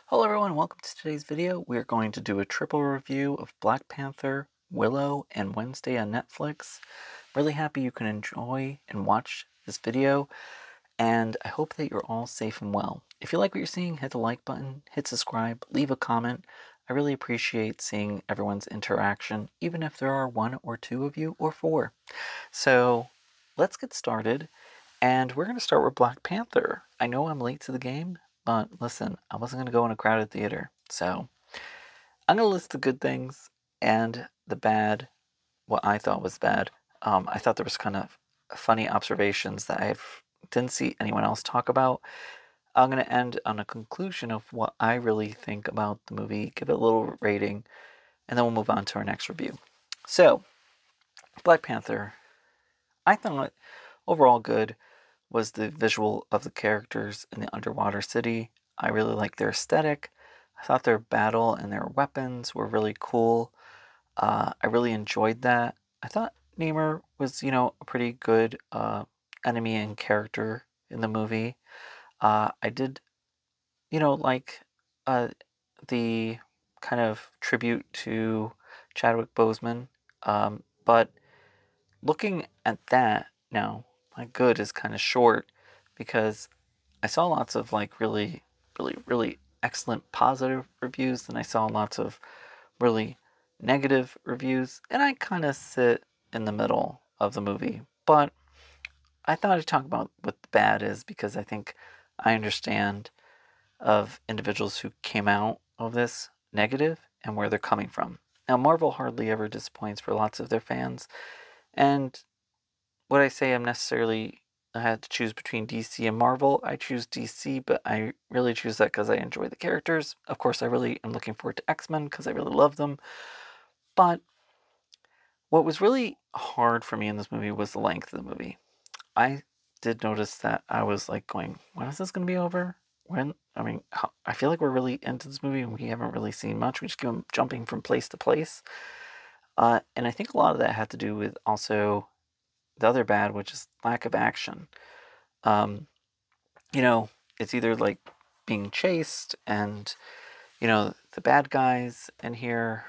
Hello everyone, welcome to today's video. We're going to do a triple review of Black Panther, Willow, and Wednesday on Netflix. Really happy you can enjoy and watch this video, and I hope that you're all safe and well. If you like what you're seeing, hit the like button, hit subscribe, leave a comment. I really appreciate seeing everyone's interaction, even if there are one or two of you or four. So let's get started. And we're going to start with Black Panther. I know I'm late to the game, but listen, I wasn't going to go in a crowded theater. So I'm going to list the good things and the bad, what I thought was bad. I thought there was kind of funny observations that didn't see anyone else talk about. I'm going to end on a conclusion of what I really think about the movie, give it a little rating, and then we'll move on to our next review. So, Black Panther, I thought overall good was the visual of the characters in the underwater city. I really liked their aesthetic. I thought their battle and their weapons were really cool. I really enjoyed that. I thought Namor was, a pretty good enemy and character in the movie. I did, like uh, the kind of tribute to Chadwick Boseman. But looking at that now, my good is kind of short because I saw lots of like really, really, really excellent positive reviews, and I saw lots of really negative reviews, and I kind of sit in the middle of the movie. But I thought I'd talk about what the bad is because I think I understand of individuals who came out of this negative and where they're coming from. Now, Marvel hardly ever disappoints for lots of their fans, and would I say I had to choose between DC and Marvel? I choose DC, but I really choose that because I enjoy the characters. Of course, I really am looking forward to X-Men because I really love them. But what was really hard for me in this movie was the length of the movie. I did notice that I was like going, when is this going to be over? When? I mean, I feel like we're really into this movie and we haven't really seen much. We just keep jumping from place to place. And I think a lot of that had to do with also the other bad, which is lack of action. Um, you know, it's either like being chased and, the bad guys in here,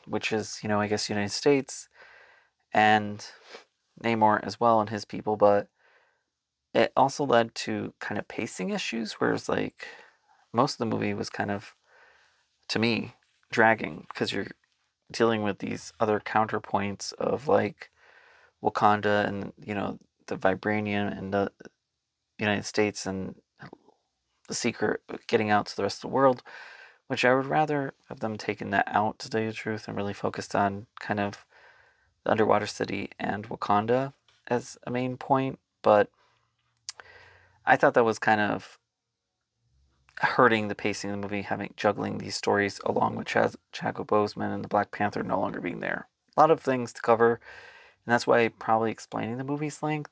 which is, I guess United States and Namor as well and his people, but it also led to kind of pacing issues, whereas like most of the movie was kind of, to me, dragging because you're dealing with these other counterpoints of like Wakanda and, the vibranium and the United States and the secret getting out to the rest of the world, which I would rather have them taken that out, to tell you the truth, and really focused on kind of the underwater city and Wakanda as a main point. But I thought that was kind of hurting the pacing of the movie, having juggling these stories along with Chadwick Boseman and the Black Panther no longer being there. A lot of things to cover, and that's why probably explaining the movie's length.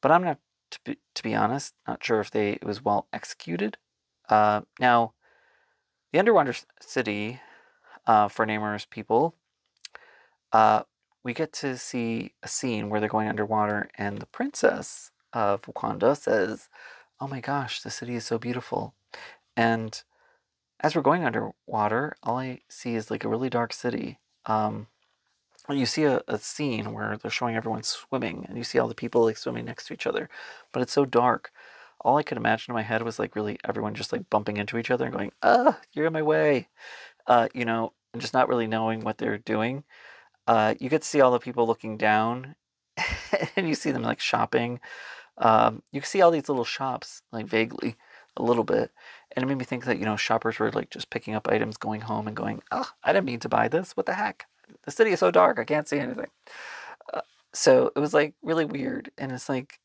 But I'm not, to be honest, not sure if it was well executed. Now, the underwater city for Namor's people, uh, we get to see a scene where they're going underwater, and the princess of Wakanda says, "Oh my gosh, the city is so beautiful." And as we're going underwater, all I see is like a really dark city. You see a scene where they're showing everyone swimming, and you see all the people like swimming next to each other, but it's so dark. All I could imagine in my head was like really everyone just like bumping into each other and going, you're in my way," and just not really knowing what they're doing. You get to see all the people looking down, and you see them like shopping. You can see all these little shops, like vaguely, a little bit, and it made me think that shoppers were like just picking up items, going home, and going, "Oh, I didn't mean to buy this. What the heck? The city is so dark, I can't see anything." Uh, so it was like really weird, and it's like,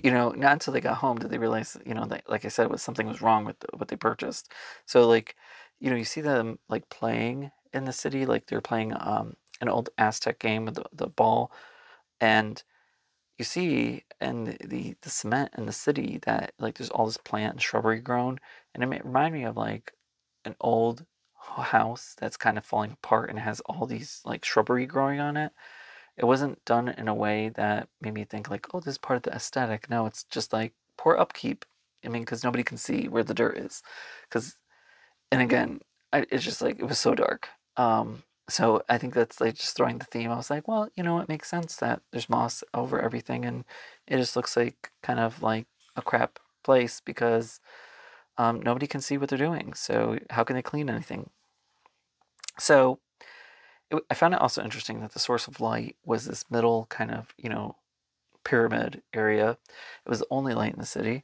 not until they got home did they realize, that, like I said, something was wrong with what they purchased. So like, you see them like playing in the city, like they're playing an old Aztec game with the ball, and you see in the cement in the city that like there's all this plant and shrubbery grown, and it remind me of like an old house that's kind of falling apart and has all these like shrubbery growing on it. It wasn't done in a way that made me think like, oh, this is part of the aesthetic. No, it's just like poor upkeep. I mean, because nobody can see where the dirt is, because And again, it's just like it was so dark. So I think that's like just throwing the theme. I was like, well, it makes sense that there's moss over everything, and it just looks like kind of like a crap place because nobody can see what they're doing. So how can they clean anything? So I found it also interesting that the source of light was this middle kind of pyramid area. It was the only light in the city.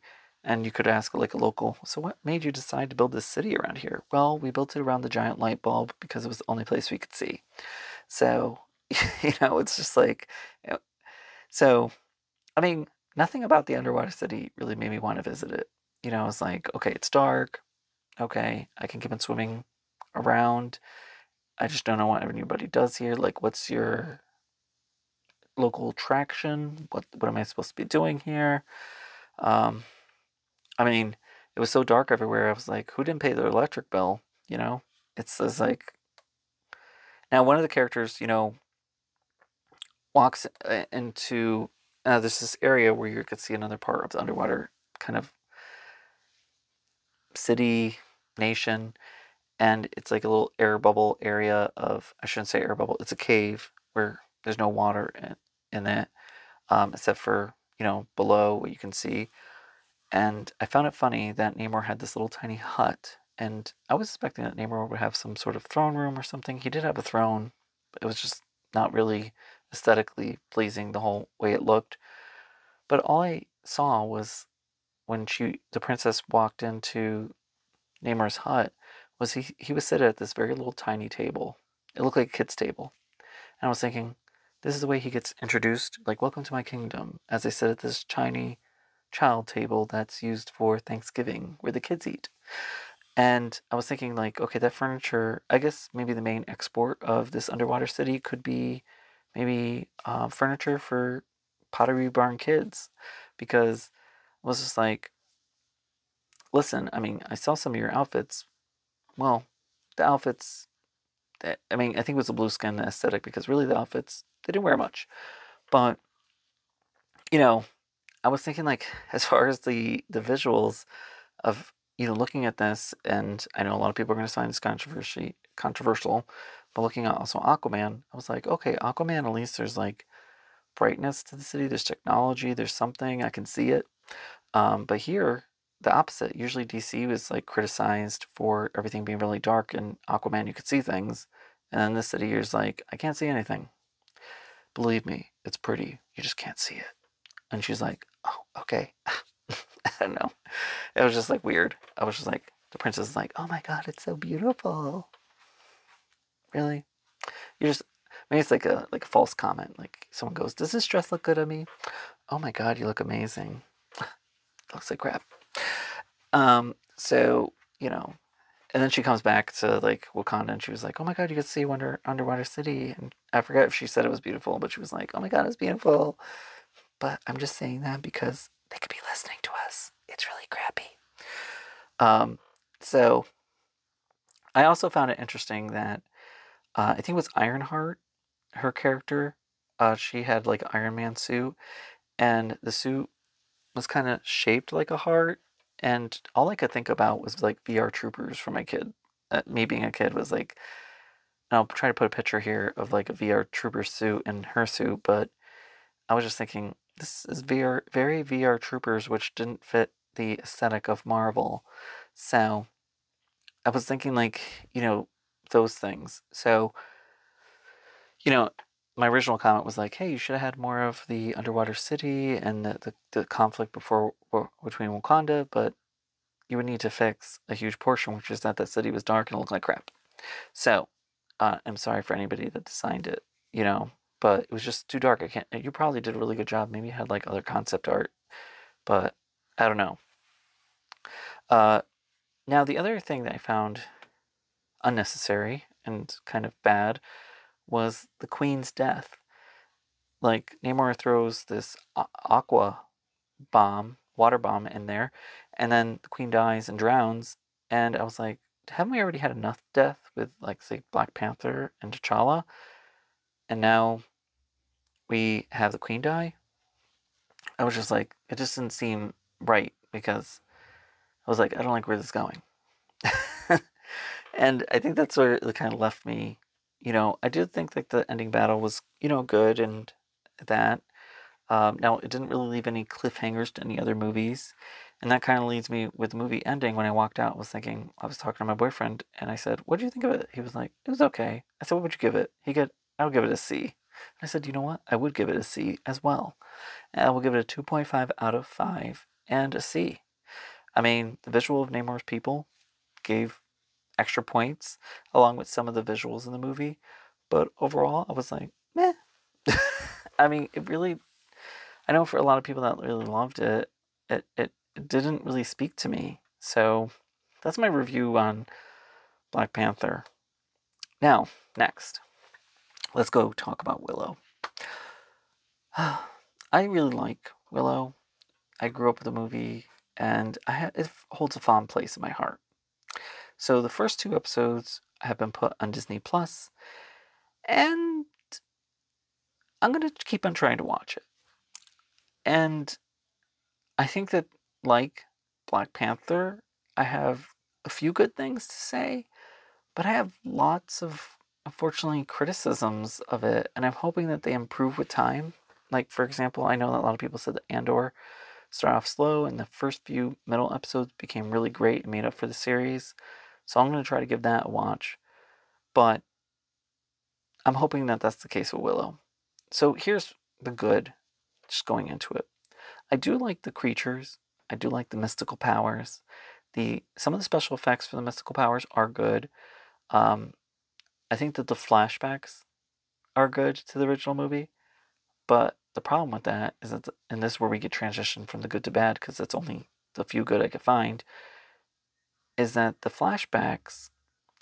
And you could ask like a local, so what made you decide to build this city around here? Well, we built it around the giant light bulb because it was the only place we could see. So, it's just like, so, I mean, nothing about the underwater city really made me want to visit it. I was like, okay, it's dark. Okay, I can keep on swimming around. I just don't know what anybody does here. Like, what's your local attraction? What am I supposed to be doing here? Um, I mean, it was so dark everywhere. I was like, who didn't pay their electric bill? It's like now one of the characters, walks into there's this area where you could see another part of the underwater kind of city nation, and it's like a little air bubble area of I shouldn't say air bubble. It's a cave where there's no water in it, except for below what you can see. And I found it funny that Namor had this little tiny hut, and I was expecting that Namor would have some sort of throne room or something. He did have a throne, but it was just not really aesthetically pleasing the whole way it looked. But all I saw was when the princess walked into Namor's hut, was he was sitting at this very little tiny table. It looked like a kid's table. And I was thinking, this is the way he gets introduced, like, welcome to my kingdom, as they sit at this tiny child table that's used for Thanksgiving, where the kids eat. And I was thinking, like, okay, that furniture, I guess maybe the main export of this underwater city could be maybe furniture for Pottery Barn kids. Because I was just like, listen, I mean, I saw some of your outfits. Well, the outfits, I mean, I think it was the blue skin aesthetic because really the outfits, they didn't wear much. But, you know, I was thinking, like, as far as the visuals of looking at this, and I know a lot of people are going to find this controversial, but looking at also Aquaman, I was like, okay, Aquaman, at least there's like brightness to the city, there's technology, there's something, I can see it. But here, the opposite. Usually DC was like criticized for everything being really dark, and Aquaman you could see things, and then this city here's like, I can't see anything. Believe me, it's pretty. You just can't see it. And she's like, oh, okay. I don't know. It was just like weird. I was just like, the princess is like, oh my god, it's so beautiful. Really? You just maybe it's like a false comment. Like someone goes, does this dress look good on me? Oh my god, you look amazing. Looks like crap. So, and then she comes back to like Wakanda and she was like, oh my god, you could see Underwater City. And I forget if she said it was beautiful, but she was like, oh my god, it's beautiful. But I'm just saying that because they could be listening to us. It's really crappy. So I also found it interesting that I think it was Ironheart, her character. She had like an Iron Man suit, and the suit was kind of shaped like a heart. And all I could think about was like VR Troopers for my kid. Me being a kid was like, I'll try to put a picture here of like a VR Trooper suit and her suit, but I was just thinking this is very VR Troopers, which didn't fit the aesthetic of Marvel. So I was thinking like, those things. So, you know, my original comment was like, hey, you should have had more of the underwater city and the conflict between Wakanda, but you would need to fix a huge portion, which is that city was dark and looked like crap. So, I'm sorry for anybody that designed it, but it was just too dark. I can't. You probably did a really good job. Maybe you had like other concept art, but I don't know. Now the other thing that I found unnecessary and kind of bad was the Queen's death. Like Namor throws this aqua bomb, water bomb in there, and then the Queen dies and drowns. And I was like, haven't we already had enough death with like say Black Panther and T'Challa? And now we have the Queen die? I was just like, it just didn't seem right because I was like, I don't like where this is going. And I think that's where it kind of left me. I did think like the ending battle was, good and that. Now, it didn't really leave any cliffhangers to any other movies. And that kind of leads me with the movie ending. When I walked out, I was talking to my boyfriend and I said, "What do you think of it?" He was like, "It was okay." I said, "What would you give it?" I would give it a C. I said, "You know what? I would give it a C as well. And I will give it a 2.5 out of 5 and a C." I mean, the visual of Namor's people gave extra points along with some of the visuals in the movie. But overall, I was like, meh. I mean, I know for a lot of people that really loved it, it didn't really speak to me. So that's my review on Black Panther. Now, next, let's go talk about Willow. I really like Willow. I grew up with the movie, and it holds a fond place in my heart. So the first two episodes have been put on Disney Plus, and I'm gonna keep on trying to watch it. And I think that, like Black Panther, I have a few good things to say, but I have lots of, unfortunately, criticisms of it, and I'm hoping that they improve with time. Like, for example, I know that a lot of people said that Andor started off slow, and the first few middle episodes became really great and made up for the series. So I'm going to try to give that a watch. But I'm hoping that that's the case with Willow. So here's the good, just going into it. I do like the creatures. I do like the mystical powers. Some of the special effects for the mystical powers are good. Um, I think that the flashbacks are good to the original movie, but the problem with that is that, and this is where we get transitioned from the good to bad, because that's only the few good I could find, is that the flashbacks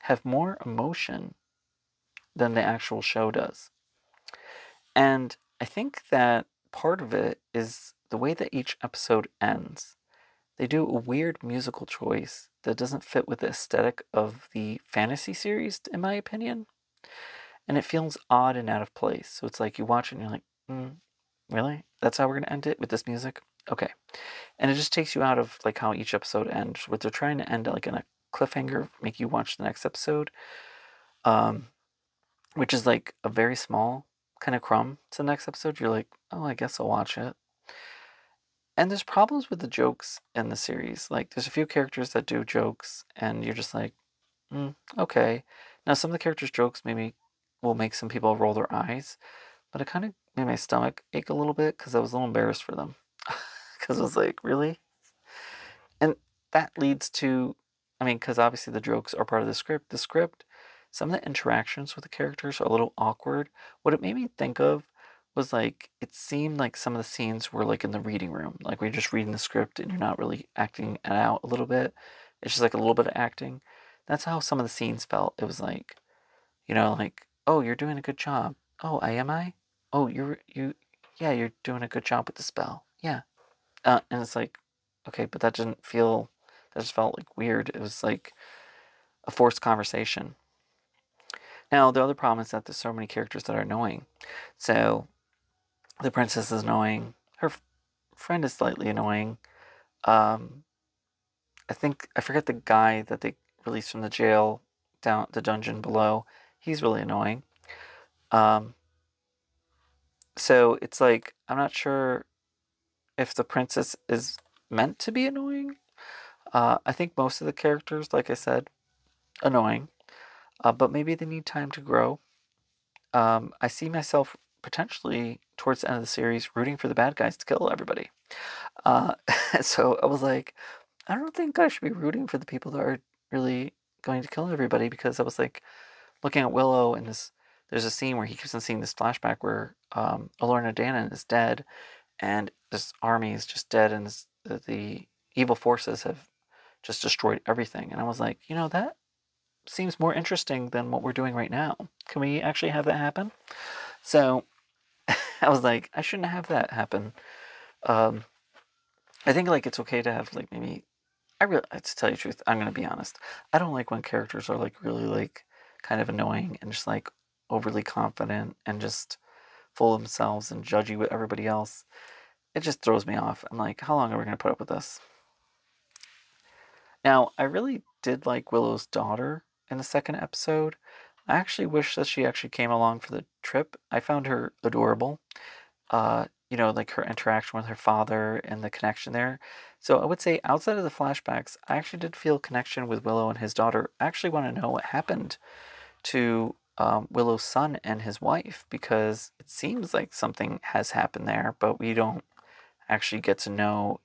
have more emotion than the actual show does. And I think that part of it is the way that each episode ends. They do a weird musical choice that doesn't fit with the aesthetic of the fantasy series, in my opinion. And it feels odd and out of place. So it's like you watch it and you're like, really? That's how we're going to end it with this music? Okay. And it just takes you out of like how each episode ends. What they're trying to end like in a cliffhanger, make you watch the next episode, um, which is like a very small kind of crumb to the next episode. You're like, oh, I guess I'll watch it. And there's problems with the jokes in the series. Like, there's a few characters that do jokes, and you're just like, okay. Now, some of the characters' jokes maybe will make some people roll their eyes, but it kind of made my stomach ache a little bit because I was a little embarrassed for them. Because I was like, really? And that leads to, I mean, because obviously the jokes are part of the script. The script, some of the interactions with the characters are a little awkward. What it made me think of was like, it seemed like some of the scenes were like in the reading room. Like, we're just reading the script and you're not really acting it out a little bit. It's just like a little bit of acting. That's how some of the scenes felt. It was like, like, oh, you're doing a good job. Oh, am I? Oh, yeah, you're doing a good job with the spell. Yeah. And it's like, okay, but that just felt like weird. It was like a forced conversation. Now, the other problem is that there's so many characters that are annoying. So, the princess is annoying. Her friend is slightly annoying. Um, I forget the guy that they released from the jail down the dungeon below. He's really annoying. Um, so it's like, I'm not sure if the princess is meant to be annoying. I think most of the characters, like I said, annoying. But maybe they need time to grow. I see myself potentially towards the end of the series rooting for the bad guys to kill everybody. Uh, so I was like, I don't think I should be rooting for the people that are really going to kill everybody, because I was like looking at Willow and this. There's a scene where he keeps on seeing this flashback where Alorna Dannon is dead, and this army is just dead, and the evil forces have just destroyed everything. And I was like, that seems more interesting than what we're doing right now. Can we actually have that happen? So I was like, I shouldn't have that happen. Um, I think like it's okay to have like maybe to tell you the truth, I'm gonna be honest. I don't like when characters are like really like kind of annoying and just like overly confident and just full of themselves and judgy with everybody else. It just throws me off. I'm like, how long are we gonna put up with this? Now, I really did like Willow's daughter. in the second episode. I actually wish that she actually came along for the trip. I found her adorable. Like her interaction with her father and the connection there. So I would say outside of the flashbacks, I actually did feel connection with Willow and his daughter. I actually want to know what happened to Willow's son and his wife because it seems like something has happened there, but we don't actually get to know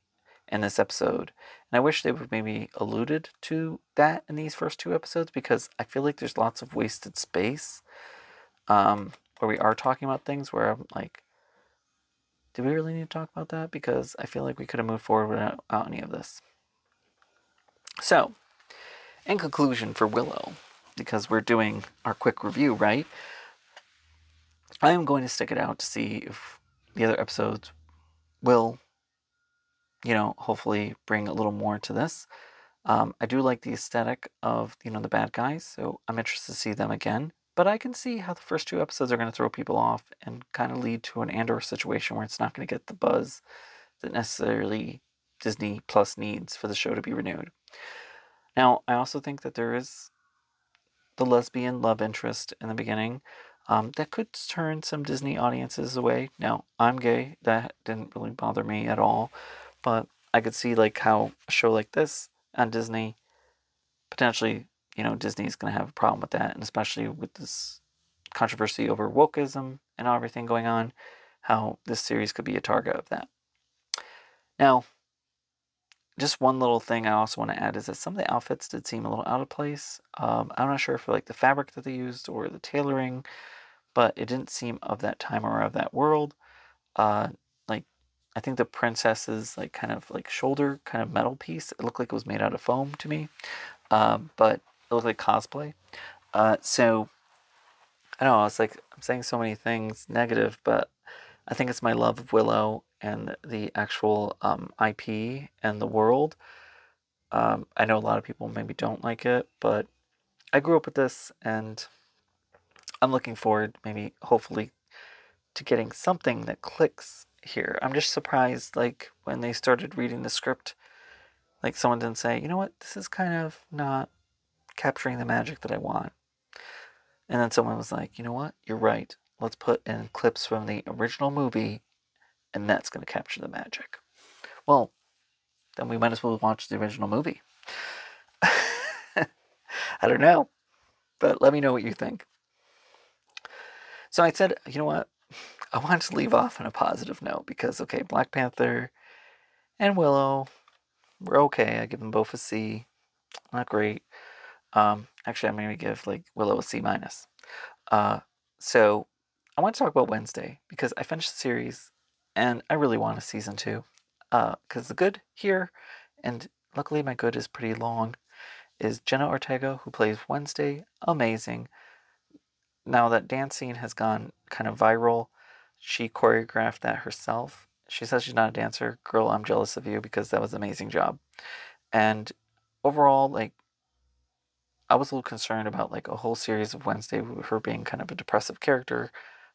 in this episode. And I wish they would maybe alluded to that in these first two episodes because I feel like there's lots of wasted space where we are talking about things where I'm like, do we really need to talk about that? Because I feel like we could have moved forward without any of this. So, in conclusion for Willow, because we're doing our quick review, right? I am going to stick it out to see if the other episodes will, hopefully bring a little more to this. I do like the aesthetic of, the bad guys, so I'm interested to see them again. But I can see how the first two episodes are going to throw people off and kind of lead to an Andor situation where it's not going to get the buzz that necessarily Disney Plus needs for the show to be renewed. Now, I also think that there is the lesbian love interest in the beginning that could turn some Disney audiences away. Now, I'm gay. That didn't really bother me at all. But I could see like how a show like this on Disney, potentially, Disney's going to have a problem with that. And especially with this controversy over wokeism and everything going on, how this series could be a target of that. Now, just one little thing I also want to add is that some of the outfits did seem a little out of place. I'm not sure if like the fabric that they used or the tailoring, but it didn't seem of that time or of that world. Like I think the princess's like kind of like shoulder kind of metal piece, it looked like it was made out of foam to me, but it looked like cosplay. So I don't know. It's like I'm saying so many things negative, but I think it's my love of Willow and the actual IP and the world. I know a lot of people maybe don't like it, but I grew up with this and I'm looking forward, maybe hopefully, to getting something that clicks here. I'm just surprised, like, when they started reading the script, like, someone didn't say, you know what, this is kind of not capturing the magic that I want. And then someone was like, you know what, you're right. Let's put in clips from the original movie, and that's going to capture the magic. Well, then we might as well watch the original movie. I don't know, but let me know what you think. So I said, you know what? I wanted to leave off on a positive note because, okay, Black Panther and Willow were okay. I give them both a C. Not great. Actually, I'm going to give like Willow a C minus. So I want to talk about Wednesday because I finished the series and I really want a season two. Because the good here, and luckily my good is pretty long, is Jenna Ortega, who plays Wednesday. Amazing. Now that dance scene has gone kind of viral. She choreographed that herself. She says she's not a dancer. Girl, I'm jealous of you because that was an amazing job. And overall, like, I was a little concerned about like a whole series of Wednesday with her being kind of a depressive character,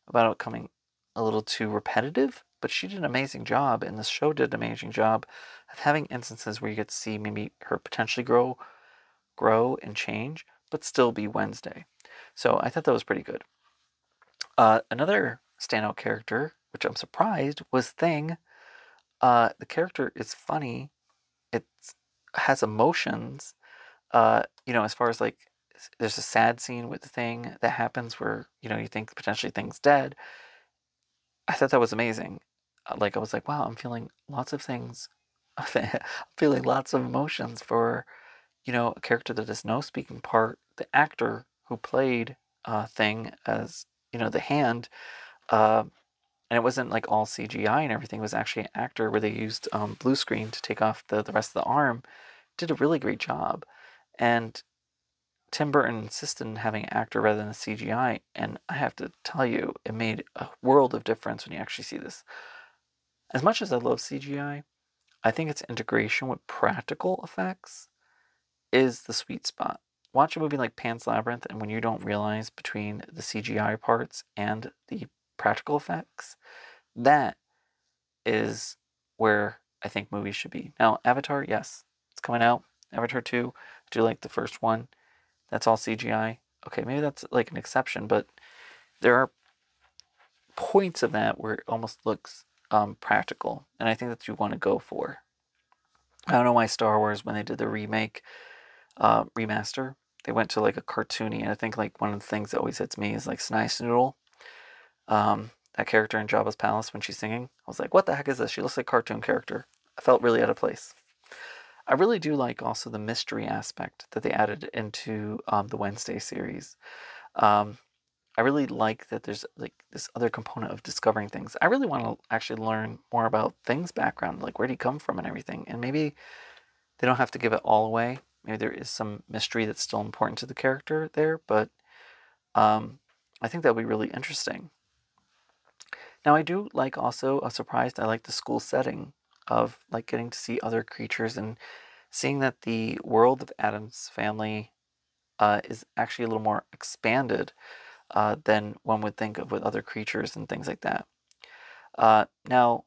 about it coming a little too repetitive. But she did an amazing job, and the show did an amazing job of having instances where you get to see maybe her potentially grow and change, but still be Wednesday. So I thought that was pretty good. Another standout character, which I'm surprised, was Thing. The character is funny. It has emotions. As far as like, there's a sad scene with the Thing that happens where you think potentially Thing's dead. I thought that was amazing. Like I was like, wow, I'm feeling lots of things. I'm feeling lots of emotions for a character that has no speaking part. The actor who played Thing as the hand. And it wasn't like all CGI and everything. It was actually an actor where they used blue screen to take off the rest of the arm. Did a really great job. And Tim Burton insisted on having an actor rather than a CGI. And I have to tell you, it made a world of difference when you actually see this. As much as I love CGI, I think its integration with practical effects is the sweet spot. Watch a movie like Pan's Labyrinth, and when you don't realize between the CGI parts and the practical effects, that is where I think movies should be. Now, Avatar, yes, it's coming out. Avatar 2, I do like the first one. That's all CGI. Okay, maybe that's like an exception, but there are points of that where it almost looks practical, and I think that you want to go for. I don't know why Star Wars, when they did the remake, remaster, they went to like a cartoony. And I think like one of the things that always hits me is like Snice Noodle, that character in Jabba's palace when she's singing. I was like, what the heck is this? She looks like a cartoon character. I felt really out of place. I really do like also the mystery aspect that they added into the Wednesday series. Um, I really like that there's like this other component of discovering things. I really want to actually learn more about Thing's background, like where did he come from and everything. And maybe they don't have to give it all away. Maybe there is some mystery that's still important to the character there, but I think that would be really interesting. Now, I do like also a surprise. I like the school setting of like getting to see other creatures and seeing that the world of Adam's family is actually a little more expanded than one would think of with other creatures and things like that. Now,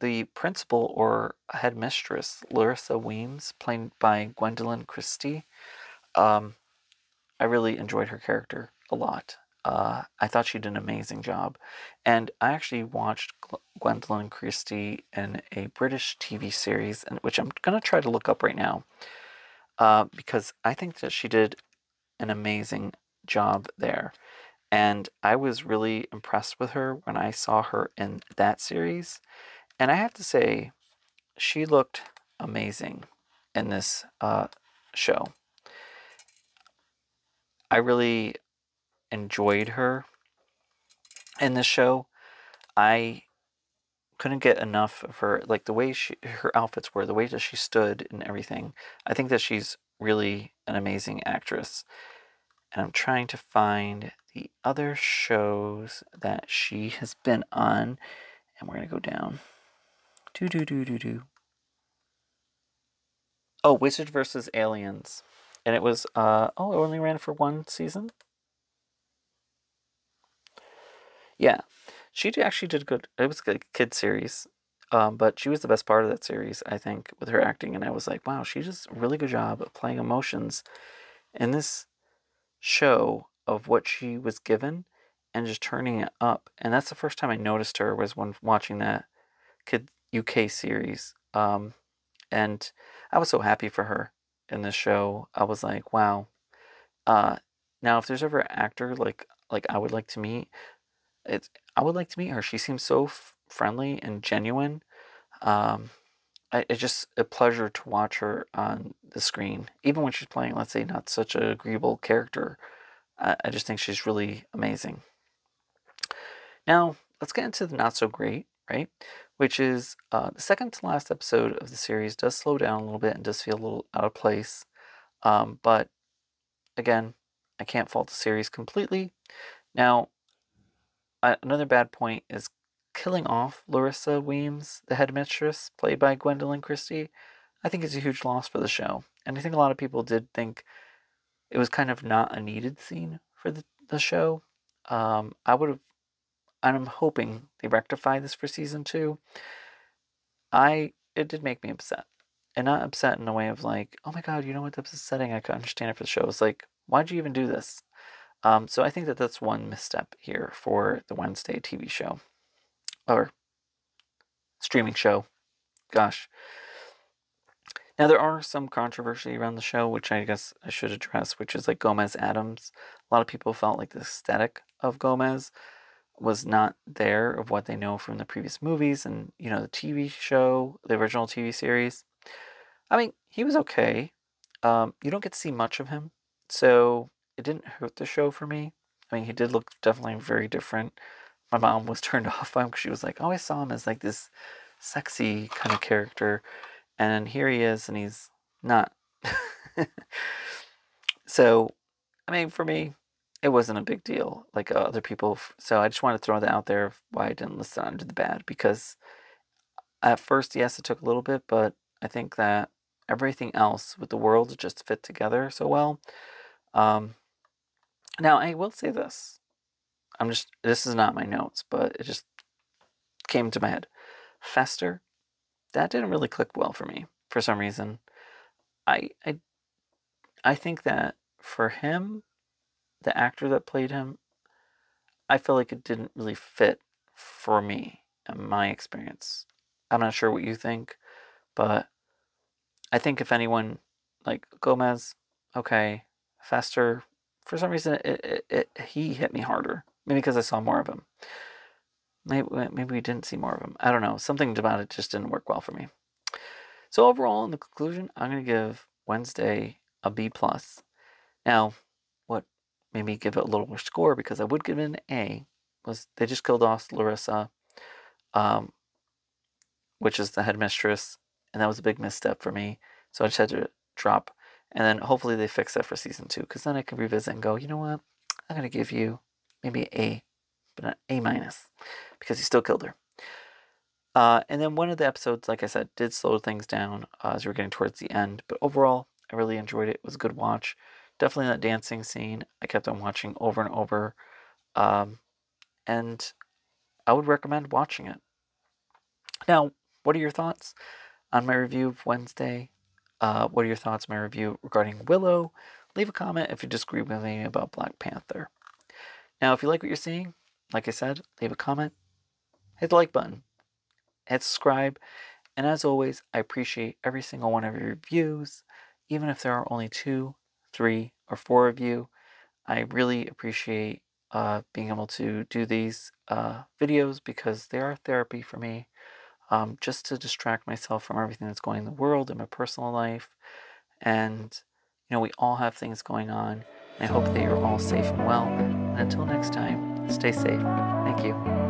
the principal or headmistress, Larissa Weems, played by Gwendolyn Christie, um, I really enjoyed her character a lot. I thought she did an amazing job. And I actually watched Gwendolyn Christie in a British TV series, which I'm going to try to look up right now, because I think that she did an amazing job there. And I was really impressed with her when I saw her in that series. And I have to say, she looked amazing in this show. I really enjoyed her in this show. I couldn't get enough of her, like the way her outfits were, the way that she stood and everything. I think that she's really an amazing actress. And I'm trying to find the other shows that she has been on, and we're gonna go down. Do do do do do. Oh, Wizard versus Aliens, and it was oh, it only ran for one season. Yeah, actually did good. It was a kid series, but she was the best part of that series, I think, with her acting. And I was like, wow, she does a really good job of playing emotions in this show of what she was given and just turning it up. And that's the first time I noticed her was when watching that kid UK series. And I was so happy for her in this show. I was like, wow. Uh, Now, if there's ever an actor like I would like to meet, it's I would like to meet her. She seems so friendly and genuine. Um, it's just a pleasure to watch her on the screen, even when she's playing, let's say, not such an agreeable character. I just think she's really amazing. Now, let's get into the not so great, right? Which is the second to last episode of the series does slow down a little bit and does feel a little out of place. But again, I can't fault the series completely. Now, another bad point is killing off Larissa Weems, the headmistress, played by Gwendolyn Christie. I think it's a huge loss for the show. And I think a lot of people did think it was kind of not a needed scene for the show. I would have, and I'm hoping they rectify this for season two. It did make me upset. And not upset in a way of like, oh my god, you know what, that's upsetting. I could understand it for the show. It's like, why'd you even do this? So I think that that's one misstep here for the Wednesday TV show or streaming show. Gosh. Now there are some controversy around the show, which I guess I should address, which is like Gomez Adams. A lot of people felt like the aesthetic of Gomez was not there of what they know from the previous movies and the TV show, the original TV series. I mean, he was okay. You don't get to see much of him, so it didn't hurt the show for me. I mean, he did look definitely very different. My mom was turned off by him because she was like, "Oh, I saw him as like this sexy kind of character, and here he is, and he's not." So, I mean, for me, it wasn't a big deal like other people. So I just want to throw that out there of why I didn't list it under the bad because at first, yes, it took a little bit, but I think that everything else with the world just fit together so well. Um, Now, I will say this. This is not my notes, but it just came to my head. Fester, that didn't really click well for me for some reason. I I, I think that for him, the actor that played him, I feel like it didn't really fit for me in my experience. I'm not sure what you think, but I think if anyone, like Gomez, okay, Fester, for some reason he hit me harder. Maybe because I saw more of him. Maybe we didn't see more of him. I don't know. Something about it just didn't work well for me. So overall, in the conclusion, I'm gonna give Wednesday a B plus. Now, what made me give it a little more score, because I would give it an A, was they just killed off Larissa, um, which is the headmistress, and that was a big misstep for me. So I just had to drop, and then hopefully they fix that for season 2, because then I can revisit and go, you know what, I'm gonna give you maybe an A, but an A minus, because he still killed her. And then one of the episodes, like I said, did slow things down as we were getting towards the end. But overall, I really enjoyed it. It was a good watch. Definitely that dancing scene, I kept on watching over and over. And I would recommend watching it. Now, what are your thoughts on my review of Wednesday? What are your thoughts on my review regarding Willow? Leave a comment if you disagree with me about Black Panther. Now, if you like what you're seeing, like I said, leave a comment, hit the like button, hit subscribe. And as always, I appreciate every single one of your reviews, even if there are only 2, 3, or 4 of you. I really appreciate being able to do these videos, because they are therapy for me, just to distract myself from everything that's going on in the world and my personal life. And, we all have things going on. And I hope that you're all safe and well. And until next time, stay safe. Thank you.